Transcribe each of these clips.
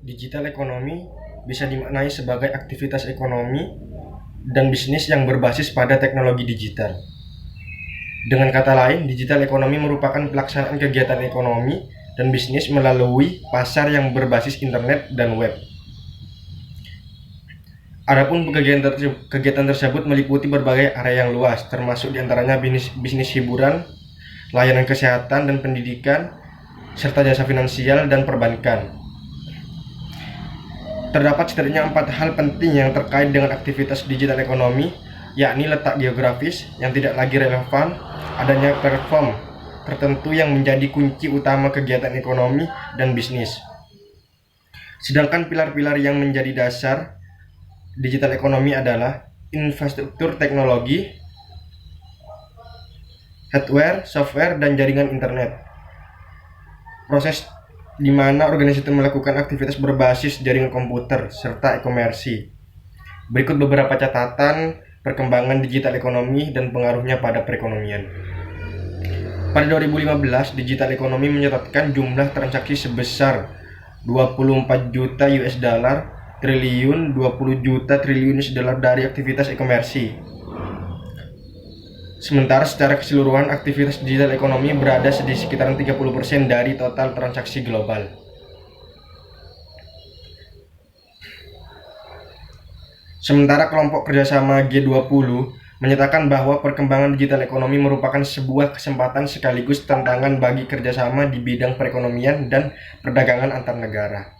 Digital ekonomi bisa dimaknai sebagai aktivitas ekonomi dan bisnis yang berbasis pada teknologi digital. Dengan kata lain, digital ekonomi merupakan pelaksanaan kegiatan ekonomi dan bisnis melalui pasar yang berbasis internet dan web. Adapun kegiatan tersebut meliputi berbagai area yang luas, termasuk diantaranya bisnis hiburan, layanan kesehatan dan pendidikan, serta jasa finansial dan perbankan. Terdapat setidaknya 4 hal penting yang terkait dengan aktivitas digital ekonomi, yakni letak geografis yang tidak lagi relevan, adanya platform tertentu yang menjadi kunci utama kegiatan ekonomi dan bisnis. Sedangkan pilar-pilar yang menjadi dasar digital ekonomi adalah infrastruktur teknologi, hardware, software, dan jaringan internet. Proses di mana organisasi itu melakukan aktivitas berbasis jaringan komputer serta e-komersi. Berikut beberapa catatan perkembangan digital ekonomi dan pengaruhnya pada perekonomian. Pada 2015, digital ekonomi mencatatkan jumlah transaksi sebesar 24 juta US dollar triliun 20 juta triliun US dollar dari aktivitas e-komersi. Sementara secara keseluruhan aktivitas digital ekonomi berada di sekitaran 30% dari total transaksi global. Sementara kelompok kerjasama G20 menyatakan bahwa perkembangan digital ekonomi merupakan sebuah kesempatan sekaligus tantangan bagi kerjasama di bidang perekonomian dan perdagangan antar negara.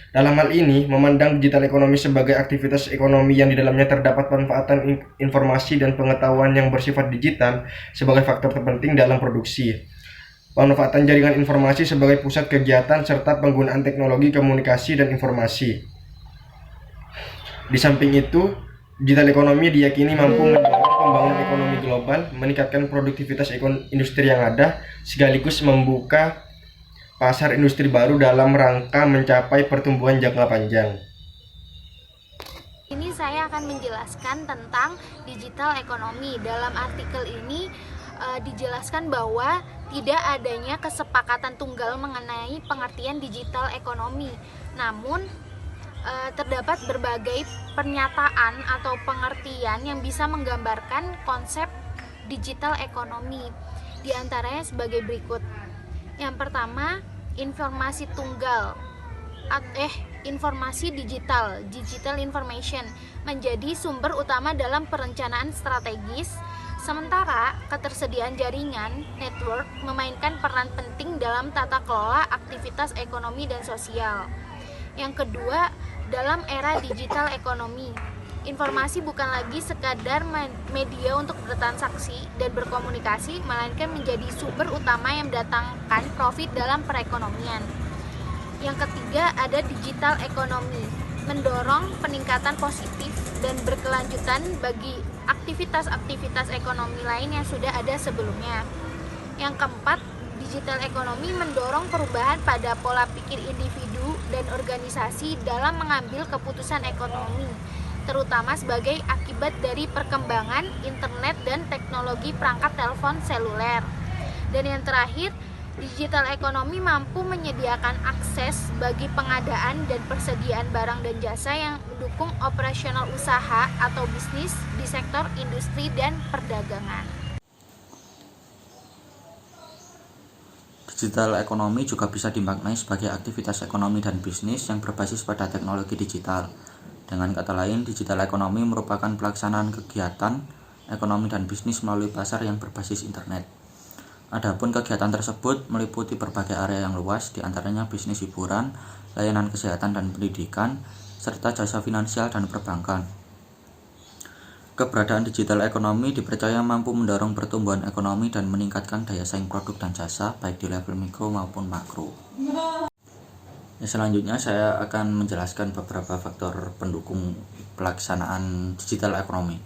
Dalam hal ini, memandang digital ekonomi sebagai aktivitas ekonomi yang di dalamnya terdapat pemanfaatan informasi dan pengetahuan yang bersifat digital sebagai faktor terpenting dalam produksi. Pemanfaatan jaringan informasi sebagai pusat kegiatan serta penggunaan teknologi komunikasi dan informasi. Di samping itu, digital ekonomi diyakini mampu mendorong pembangunan ekonomi global, meningkatkan produktivitas industri yang ada, sekaligus membuka pasar industri baru dalam rangka mencapai pertumbuhan jangka panjang. Ini saya akan menjelaskan tentang digital ekonomi. Dalam artikel ini dijelaskan bahwa tidak adanya kesepakatan tunggal mengenai pengertian digital ekonomi. Namun terdapat berbagai pernyataan atau pengertian yang bisa menggambarkan konsep digital ekonomi. Di antaranya sebagai berikut. Yang pertama, informasi tunggal. Informasi digital information menjadi sumber utama dalam perencanaan strategis, sementara ketersediaan jaringan network memainkan peran penting dalam tata kelola aktivitas ekonomi dan sosial. Yang kedua, dalam era digital ekonomi, informasi bukan lagi sekadar media untuk bertransaksi dan berkomunikasi, melainkan menjadi sumber utama yang mendatangkan profit dalam perekonomian. Yang ketiga, ada digital ekonomi, mendorong peningkatan positif dan berkelanjutan bagi aktivitas-aktivitas ekonomi lain yang sudah ada sebelumnya. Yang keempat, digital ekonomi mendorong perubahan pada pola pikir individu dan organisasi dalam mengambil keputusan ekonomi, terutama sebagai akibat dari perkembangan internet dan teknologi perangkat telepon seluler. Dan yang terakhir, digital ekonomi mampu menyediakan akses bagi pengadaan dan persediaan barang dan jasa yang mendukung operasional usaha atau bisnis di sektor industri dan perdagangan. Digital ekonomi juga bisa dimaknai sebagai aktivitas ekonomi dan bisnis yang berbasis pada teknologi digital. Dengan kata lain, digital ekonomi merupakan pelaksanaan kegiatan ekonomi dan bisnis melalui pasar yang berbasis internet. Adapun kegiatan tersebut meliputi berbagai area yang luas, diantaranya bisnis hiburan, layanan kesehatan dan pendidikan, serta jasa finansial dan perbankan. Keberadaan digital ekonomi dipercaya mampu mendorong pertumbuhan ekonomi dan meningkatkan daya saing produk dan jasa baik di level mikro maupun makro. Selanjutnya saya akan menjelaskan beberapa faktor pendukung pelaksanaan digital ekonomi.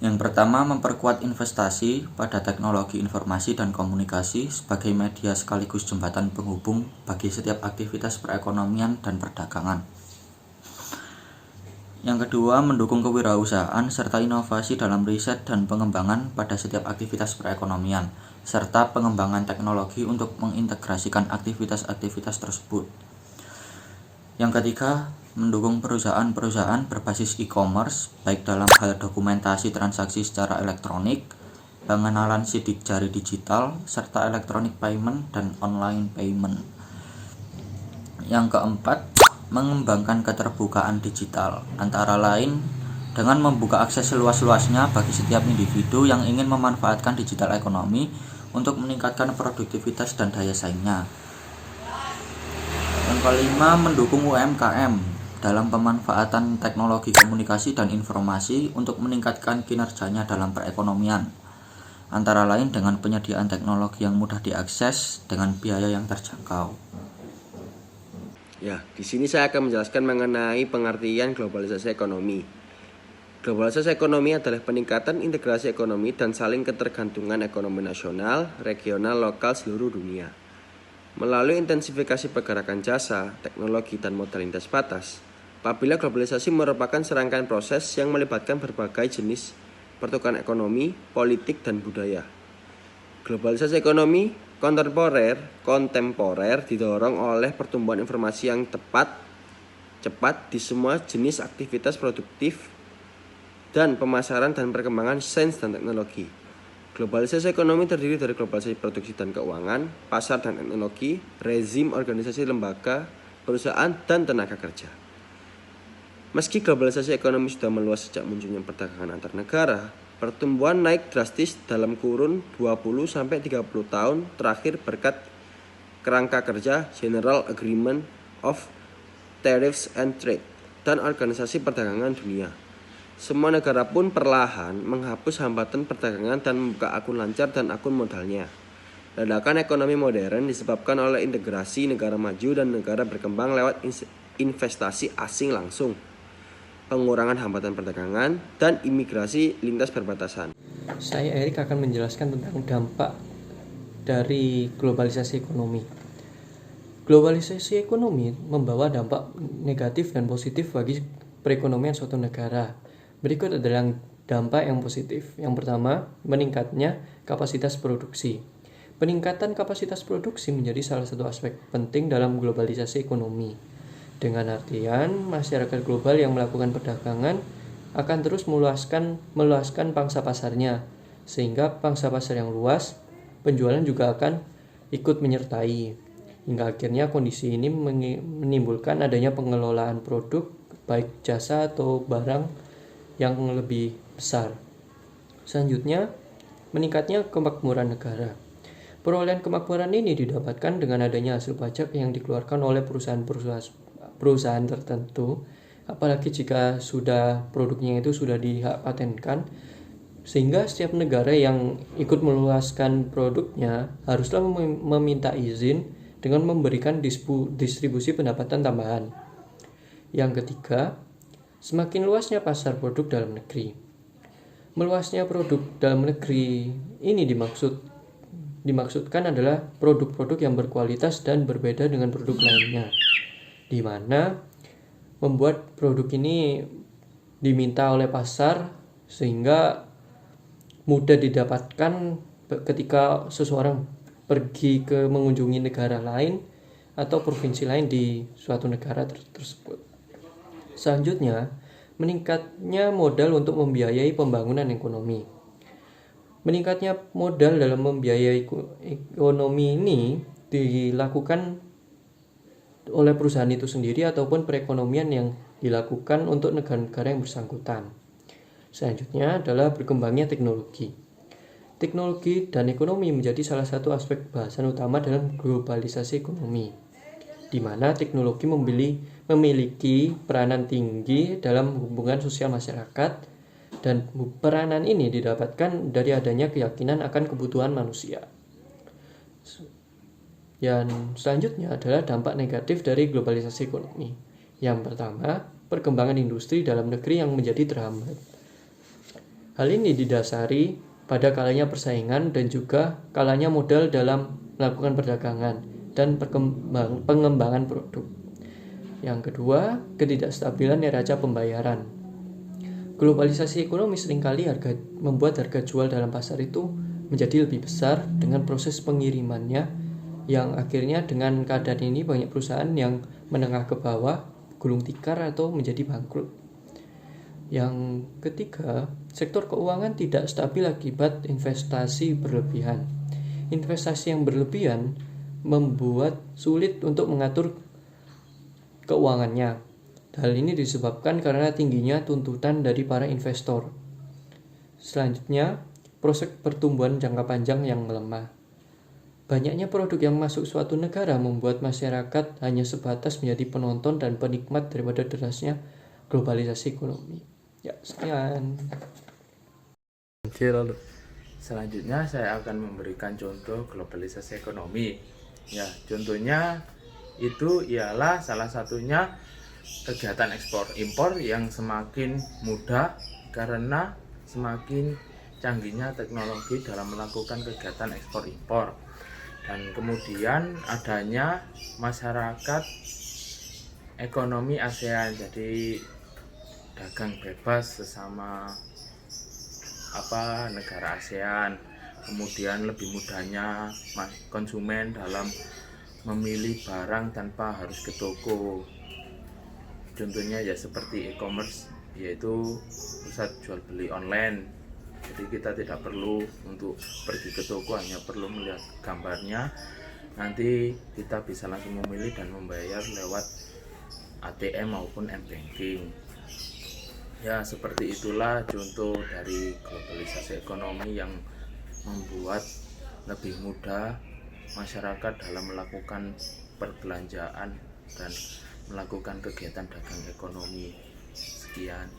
Yang pertama, memperkuat investasi pada teknologi informasi dan komunikasi sebagai media sekaligus jembatan penghubung bagi setiap aktivitas perekonomian dan perdagangan. Yang kedua, mendukung kewirausahaan serta inovasi dalam riset dan pengembangan pada setiap aktivitas perekonomian, serta pengembangan teknologi untuk mengintegrasikan aktivitas-aktivitas tersebut. Yang ketiga, mendukung perusahaan-perusahaan berbasis e-commerce, baik dalam hal dokumentasi transaksi secara elektronik, pengenalan sidik jari digital, serta electronic payment dan online payment. Yang keempat, mengembangkan keterbukaan digital, antara lain dengan membuka akses seluas-luasnya bagi setiap individu yang ingin memanfaatkan digital ekonomi untuk meningkatkan produktivitas dan daya saingnya. Yang kelima, mendukung UMKM dalam pemanfaatan teknologi komunikasi dan informasi untuk meningkatkan kinerjanya dalam perekonomian, antara lain dengan penyediaan teknologi yang mudah diakses dengan biaya yang terjangkau. Ya, di sini saya akan menjelaskan mengenai pengertian globalisasi ekonomi. Globalisasi ekonomi adalah peningkatan integrasi ekonomi dan saling ketergantungan ekonomi nasional, regional, lokal seluruh dunia. Melalui intensifikasi pergerakan jasa, teknologi, dan modal lintas batas, apabila globalisasi merupakan serangkaian proses yang melibatkan berbagai jenis pertukaran ekonomi, politik, dan budaya. Globalisasi ekonomi kontemporer didorong oleh pertumbuhan informasi yang cepat di semua jenis aktivitas produktif dan pemasaran dan perkembangan sains dan teknologi. Globalisasi ekonomi terdiri dari globalisasi produksi dan keuangan, pasar dan teknologi, rezim organisasi lembaga, perusahaan, dan tenaga kerja. Meski globalisasi ekonomi sudah meluas sejak munculnya perdagangan antar negara, pertumbuhan naik drastis dalam kurun 20-30 tahun terakhir berkat kerangka kerja General Agreement of Tariffs and Trade dan Organisasi Perdagangan Dunia. Semua negara pun perlahan menghapus hambatan perdagangan dan membuka akun lancar dan akun modalnya. Ledakan ekonomi modern disebabkan oleh integrasi negara maju dan negara berkembang lewat investasi asing langsung, pengurangan hambatan perdagangan, dan imigrasi lintas perbatasan. Saya Erik akan menjelaskan tentang dampak dari globalisasi ekonomi. Globalisasi ekonomi membawa dampak negatif dan positif bagi perekonomian suatu negara. Berikut adalah dampak yang positif. Yang pertama, meningkatnya kapasitas produksi. Peningkatan kapasitas produksi menjadi salah satu aspek penting dalam globalisasi ekonomi. Dengan artian, masyarakat global yang melakukan perdagangan akan terus meluaskan pangsa pasarnya, sehingga pangsa pasar yang luas, penjualan juga akan ikut menyertai. Hingga akhirnya kondisi ini menimbulkan adanya pengelolaan produk, baik jasa atau barang yang lebih besar. Selanjutnya, meningkatnya kemakmuran negara. Perolehan kemakmuran ini didapatkan dengan adanya hasil pajak yang dikeluarkan oleh perusahaan tertentu, apalagi jika produknya itu sudah dipatenkan, sehingga setiap negara yang ikut meluaskan produknya haruslah meminta izin dengan memberikan distribusi pendapatan tambahan. Yang ketiga, semakin luasnya pasar produk dalam negeri. Meluasnya produk dalam negeri ini dimaksudkan adalah produk-produk yang berkualitas dan berbeda dengan produk lainnya, di mana membuat produk ini diminta oleh pasar sehingga mudah didapatkan ketika seseorang pergi mengunjungi negara lain atau provinsi lain di suatu negara tersebut. Selanjutnya, meningkatnya modal untuk membiayai pembangunan ekonomi. Meningkatnya modal dalam membiayai ekonomi ini dilakukan oleh perusahaan itu sendiri ataupun perekonomian yang dilakukan untuk negara-negara yang bersangkutan. Selanjutnya adalah berkembangnya teknologi. Teknologi dan ekonomi menjadi salah satu aspek bahasan utama dalam globalisasi ekonomi, di mana teknologi memiliki peranan tinggi dalam hubungan sosial masyarakat, dan peranan ini didapatkan dari adanya keyakinan akan kebutuhan manusia. Yang selanjutnya adalah dampak negatif dari globalisasi ekonomi. Yang pertama, perkembangan industri dalam negeri yang menjadi terhambat. Hal ini didasari pada kalanya persaingan dan juga kalanya modal dalam melakukan perdagangan dan pengembangan produk. Yang kedua, ketidakstabilan neraca pembayaran. Globalisasi ekonomi seringkali membuat harga jual dalam pasar itu menjadi lebih besar dengan proses pengirimannya yang akhirnya dengan keadaan ini banyak perusahaan yang menengah ke bawah gulung tikar atau menjadi bangkrut. Yang ketiga, sektor keuangan tidak stabil akibat investasi berlebihan. Investasi yang berlebihan membuat sulit untuk mengatur keuangannya. Hal ini disebabkan karena tingginya tuntutan dari para investor. Selanjutnya, prospek pertumbuhan jangka panjang yang melemah. Banyaknya produk yang masuk suatu negara membuat masyarakat hanya sebatas menjadi penonton dan penikmat daripada derasnya globalisasi ekonomi. Ya, sekian. Selanjutnya saya akan memberikan contoh globalisasi ekonomi. Ya, contohnya itu ialah salah satunya kegiatan ekspor impor yang semakin mudah karena semakin canggihnya teknologi dalam melakukan kegiatan ekspor impor. Dan kemudian adanya masyarakat ekonomi ASEAN, jadi dagang bebas sesama negara ASEAN. Kemudian lebih mudahnya konsumen dalam memilih barang tanpa harus ke toko. Contohnya ya seperti e-commerce, yaitu pusat jual beli online. Jadi kita tidak perlu untuk pergi ke toko, hanya perlu melihat gambarnya. Nanti kita bisa langsung memilih dan membayar lewat ATM maupun m-banking. Ya, seperti itulah contoh dari globalisasi ekonomi yang membuat lebih mudah masyarakat dalam melakukan perbelanjaan dan melakukan kegiatan dagang ekonomi. Sekian.